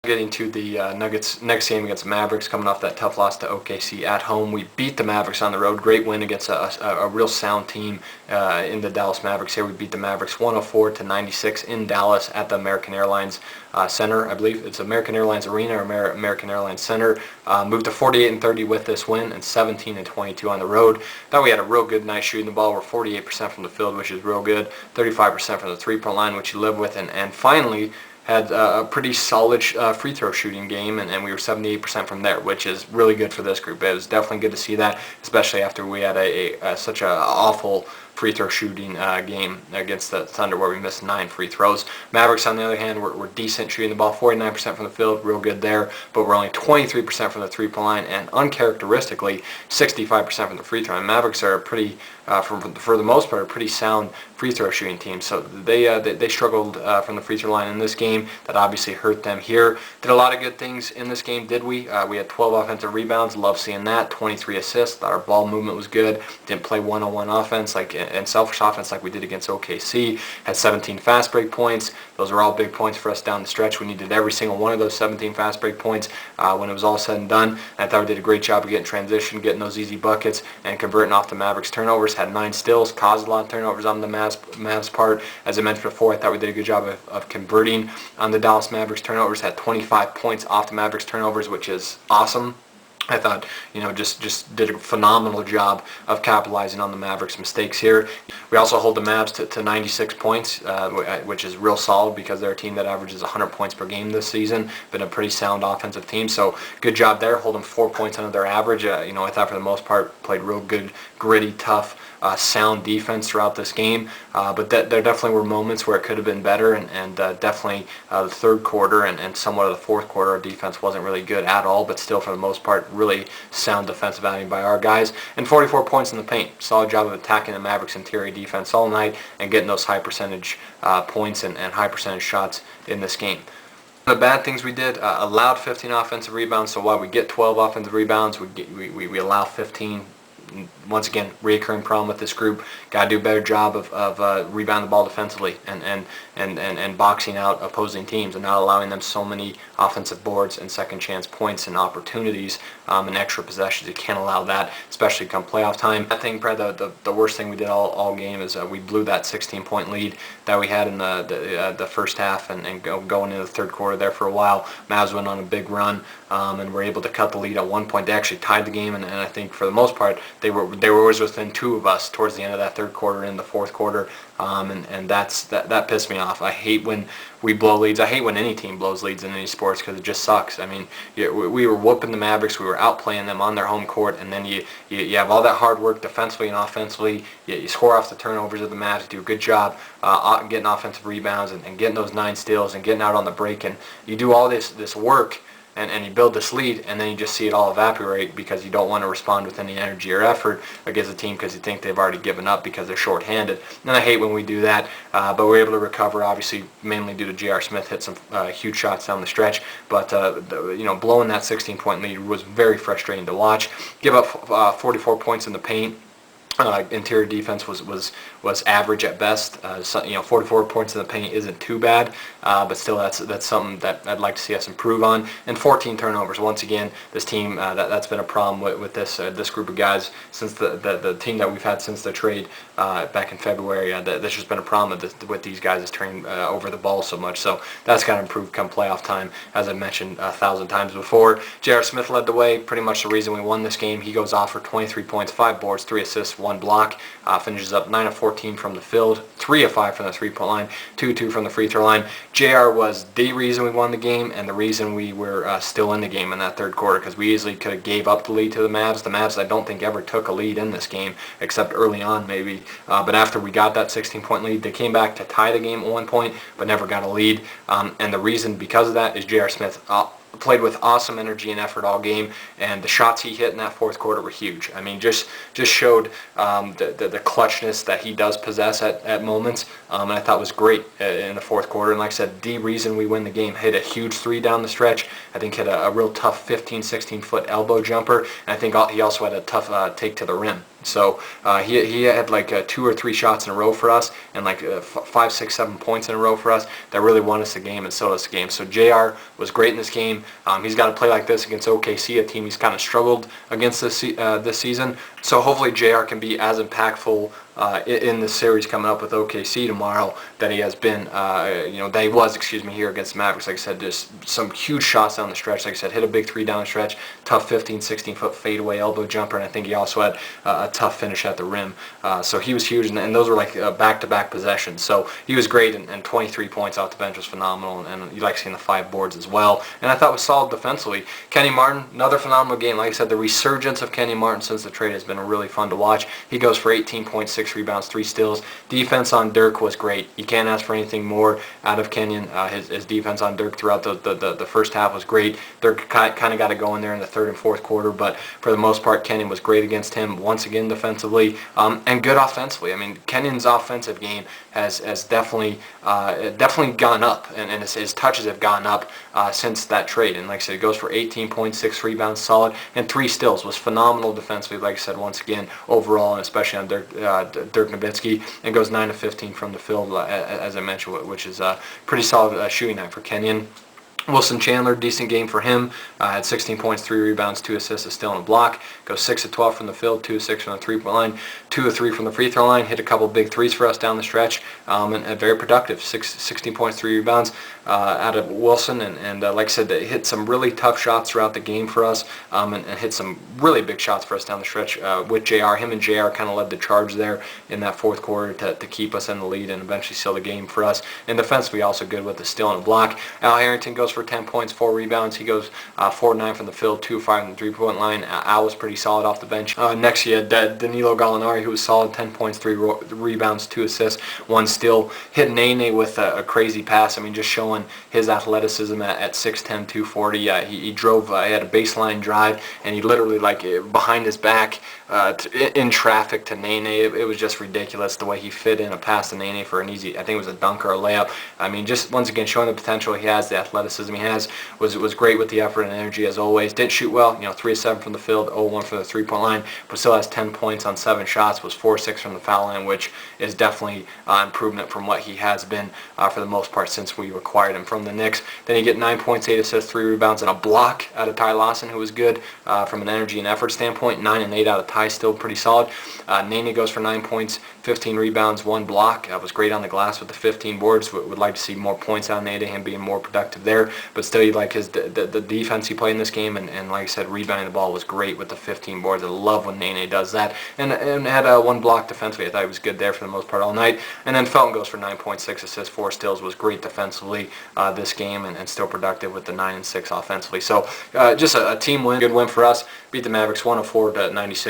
Getting to the Nuggets next game against the Mavericks, coming off that tough loss to OKC at home. We beat the Mavericks on the road. Great win against a real sound team in the Dallas Mavericks here. We beat the Mavericks 104-96 in Dallas at the American Airlines Center. I believe it's American Airlines Arena or American Airlines Center. Moved to 48-30 with this win and 17-22 on the road. Thought we had a real good night shooting the ball. We're 48% from the field, which is real good. 35% from the three-point line, which you live with, and finally had a pretty solid free throw shooting game, and we were 78% from there, which is really good for this group. It was definitely good to see that, especially after we had such an awful free throw shooting game against the Thunder where we missed 9 free throws. Mavericks, on the other hand, were decent shooting the ball, 49% from the field, real good there, but we're only 23% from the three-point line, and uncharacteristically 65% from the free throw line. Mavericks are a pretty, for the most part, a pretty sound free throw shooting team, so they struggled from the free throw line in this game. That obviously hurt them here. Did a lot of good things in this game, did we? We had 12 offensive rebounds, love seeing that, 23 assists, thought our ball movement was good, didn't play one-on-one offense and selfish offense like we did against OKC, had 17 fast break points. Those were all big points for us down the stretch. We needed every single one of those 17 fast break points when it was all said and done. And I thought we did a great job of getting transition, getting those easy buckets, and converting off the Mavericks turnovers. Had 9 steals, caused a lot of turnovers on the Mavs part. As I mentioned before, I thought we did a good job of converting on the Dallas Mavericks turnovers. Had 25 points off the Mavericks turnovers, which is awesome. I thought, just did a phenomenal job of capitalizing on the Mavericks' mistakes here. We also hold the Mavs to 96 points, which is real solid because they're a team that averages 100 points per game this season. Been a pretty sound offensive team, so good job there. Holding 4 points under their average. I thought for the most part played real good, gritty, tough, sound defense throughout this game, but there definitely were moments where it could have been better, and definitely the third quarter and somewhat of the fourth quarter, our defense wasn't really good at all, but still for the most part really sound defensive outing by our guys, and 44 points in the paint. Solid job of attacking the Mavericks interior defense all night and getting those high percentage points and high percentage shots in this game. The bad things we did, allowed 15 offensive rebounds, so while we get 12 offensive rebounds, we allow 15. Once again, reoccurring problem with this group. Got to do a better job of rebounding the ball defensively and boxing out opposing teams and not allowing them so many offensive boards and second chance points and opportunities and extra possessions. You can't allow that, especially come playoff time. I think probably the worst thing we did all game is we blew that 16-point lead that we had in the first half and going into the third quarter there for a while. Mavs went on a big run and were able to cut the lead at one point. They actually tied the game, and I think for the most part they were always within 2 of us towards the end of that third quarter and the fourth quarter, and that pissed me off. I hate when we blow leads. I hate when any team blows leads in any sports because it just sucks. I mean, we were whooping the Mavericks. We were outplaying them on their home court, and then you have all that hard work defensively and offensively. You score off the turnovers of the Mavs. You do a good job getting offensive rebounds and getting those 9 steals and getting out on the break, and you do all this work. And you build this lead, and then you just see it all evaporate because you don't want to respond with any energy or effort against the team because you think they've already given up because they're shorthanded. And I hate when we do that, but we're able to recover, obviously, mainly due to J.R. Smith hit some huge shots down the stretch. But blowing that 16-point lead was very frustrating to watch. Give up 44 points in the paint. Interior defense was average at best. 44 points in the paint isn't too bad, but still that's something that I'd like to see us improve on. And 14 turnovers. Once again, this team that's been a problem with this group of guys since the team that we've had since the trade back in February. That's just been a problem with these guys is turning over the ball so much. So that's got to improve come playoff time, as I mentioned 1,000 times before. J.R. Smith led the way. Pretty much the reason we won this game. He goes off for 23 points, 5 boards, 3 assists, 1 block, finishes up 9 of 14 from the field, 3 of 5 from the three-point line, 2 of 2 from the free throw line. JR was the reason we won the game and the reason we were still in the game in that third quarter, because we easily could have gave up the lead to the Mavs. The Mavs, I don't think, ever took a lead in this game, except early on maybe. But after we got that 16-point lead, they came back to tie the game at one point, but never got a lead. And the reason because of that is J.R. Smith played with awesome energy and effort all game, and the shots he hit in that fourth quarter were huge. I mean, just showed the clutchness that he does possess at moments, and I thought was great in the fourth quarter. And like I said, the reason we win the game. Hit a huge 3 down the stretch. I think hit a real tough 15, 16-foot elbow jumper, and I think he also had a tough take to the rim. So he had like 2 or 3 shots in a row for us, and like 5, 6, 7 points in a row for us that really won us the game and sold us the game. So JR was great in this game. He's got to play like this against OKC, a team he's kind of struggled against this season. So hopefully JR can be as impactful in the series coming up with OKC tomorrow that he has been, that he was, here against the Mavericks. Like I said, just some huge shots down the stretch. Like I said, hit a big 3 down the stretch, tough 15, 16-foot fadeaway elbow jumper, and I think he also had a tough finish at the rim. So he was huge, and those were like back-to-back possessions. So he was great, and 23 points off the bench was phenomenal, and you like seeing the 5 boards as well. And I thought it was solid defensively. Kenny Martin, another phenomenal game. Like I said, the resurgence of Kenny Martin since the trade has been really fun to watch. He goes for 18.6 rebounds, 3 steals. Defense on Dirk was great. You can't ask for anything more out of Kenyon. His defense on Dirk throughout the first half was great. Dirk kind of got to go in there in the 3rd and 4th quarter, but for the most part, Kenyon was great against him once again defensively, and good offensively. I mean, Kenyon's offensive game has definitely gone up, and his touches have gone up since that trade. And like I said, it goes for 18.6 rebounds, solid, and 3 steals. Was phenomenal defensively. Like I said, once again, overall, and especially on Dirk Nowitzki, and goes 9 of 15 from the field, as I mentioned, which is a pretty solid shooting night for Kenyon. Wilson Chandler, decent game for him. Had 16 points, 3 rebounds, 2 assists, a steal, and a block. Goes 6 of 12 from the field, 2 of 6 from the 3-point line, 2 of 3 from the free throw line. Hit a couple big threes for us down the stretch, and very productive. 16 points, 3 rebounds out of Wilson, and like I said, they hit some really tough shots throughout the game for us, and hit some really big shots for us down the stretch with JR. Him and JR kind of led the charge there in that 4th quarter to keep us in the lead and eventually seal the game for us. And defensively, also good with the steal and a block. Al Harrington goes for 10 points, 4 rebounds. He goes 4 of 9 from the field, 2 of 5 from the 3-point line. Al was pretty solid off the bench. Next, you had Danilo Gallinari, who was solid, 10 points, 3 rebounds, 2 assists, 1 steal. Hit Nene with a crazy pass. I mean, just showing his athleticism at 6'10", 240. He drove, he had a baseline drive, and he literally, like, behind his back in traffic to Nene. It was just ridiculous the way he fit in a pass to Nene for an easy, I think it was a dunk or a layup. I mean, just once again showing the potential he has, the athleticism he has. Was great with the effort and energy as always. Didn't shoot well, 3 of 7 from the field, 0 of 1 from the 3-point line, but still has 10 points on 7 shots. Was 4 of 6 from the foul line, which is definitely improvement from what he has been for the most part since we acquired him from the Knicks. Then you get 9 points, 8 assists, 3 rebounds, and a block out of Ty Lawson, who was good from an energy and effort standpoint. 9 and 8 out of Ty, still pretty solid. Nene goes for 9 points, 15 rebounds, 1 block. Was great on the glass with the 15 boards. Would like to see more points out of Nene, him being more productive there. But still, you like the defense he played in this game, and like I said, rebounding the ball was great with the 15 boards. I love when Nene does that. And had 1 block defensively. I thought he was good there for the most part all night. And then Felton goes for 9.6 assists, 4 steals. Was great defensively this game, and still productive with the 9 and 6 offensively. So just a team win, good win for us. Beat the Mavericks 104 to 96.